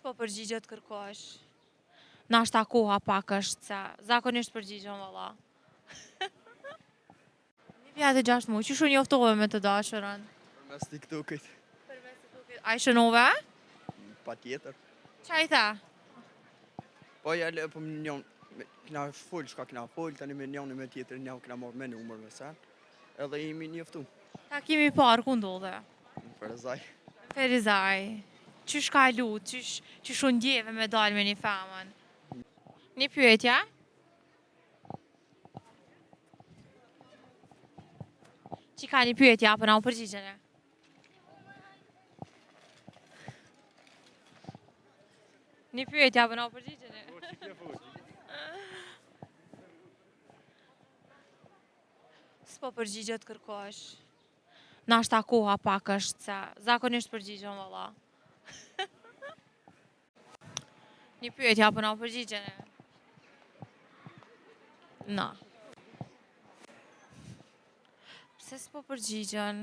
S'po përgjigjet kërkosh. Nashta koha pak është se zakonisht përgjigjem valla. 1 vjet e 6 muaj, qysh u njoftove me të dashurën? Përmes TikTokit. Përmes TikTokit. A i shënove? Patjetër. Qa i the? Po ja po më njon, kina fol, shka kina fol, tani me njoni me tjetër njau kina marrë me numër me sen. Edhe jemi njoftu. Takimi i parë ku ndodhe? Në Ferizaj. Ferizaj. Qysh ka lut, qysh u ndjeve me dalë me një femën? Një pyetje? Që ka një pyetje, apo na u përgjigjene? Një pyetje, apo na u përgjigjene? S'po përgjigjet kërkosh. Nashta koha pak është se zakonisht përgjigjem valla. Një pyetje, apo na u përgjigjene? Na. Pse s'po përgjigjen?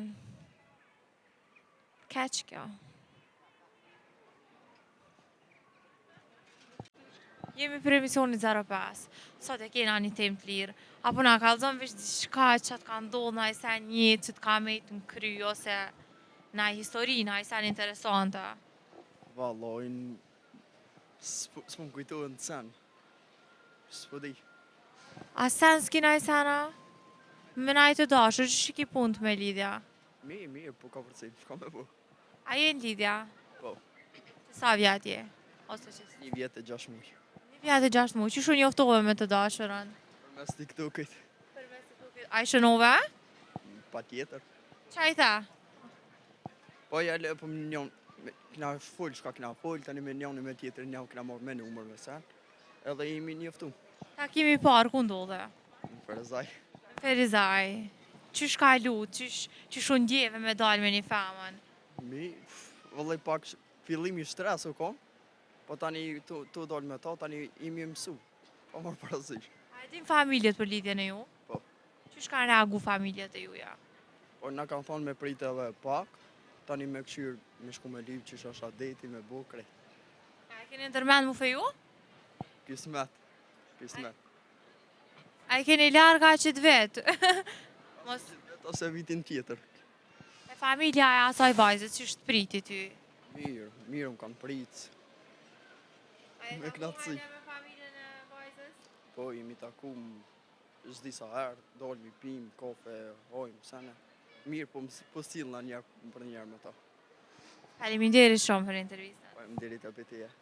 Keq kjo. Jemi për emisionit 05. Sot e kena një temë të lirë. Apo na kallëzon veç diçka që të ka ndodhur na i sen një që të ka mejt në kry, ose na i histori, na i sen interesante. Vallojnë, s'po më kujtohet në sen. S'po di. A sen s'ki na i sena? Me na i të dashur, që ki punë me lidhja? Mirë, po ka përcejt, shka me po. A je në lidhja? Po. Sa vjet je? Ose që 1 vjet e 6 muaj. 1 vjet e 6 muaj, qysh u njoftove me të dashurën? Përmes TikTokit. Përmes TikTokit. A i shënove? Patjetër. Qa i the? Po ja po më njon, kina fol, shka kina fol, tani me njoni me tjetër njau kina marrë me numër me sen. Edhe jemi njoftu. Takimi i parë ku ndodhe? Në Ferizaj. Ferizaj. Qysh ka lut, qysh u ndjeve me dalë me një femën? Vëllai pak fillimi stres u kon, po tani tu dalë me ta, tani imi mësu. Po marrë parasysh. A e din familjet për lidhjen e ju? Po. Qysh kanë reagu familjet e juja? Po na kanë thonë me prit edhe pak, tani me këshir me shku me liv që shasha deti me bukre. A e keni ndërmend mu feju? Kismet. A e keni larga qët vetë? Ose vitin tjetër. E familja e asaj vajzës, që të priti ty? Mirë më kanë prit. Me knatësi. Me familjen e vajzës? Po, jemi taku çdo sa herë, dolmi pim, kafe, hojmë, sene. Mirë, po sillna për njerë me ta. Faleminderit shumë për intervistën. Faleminderit e betejë.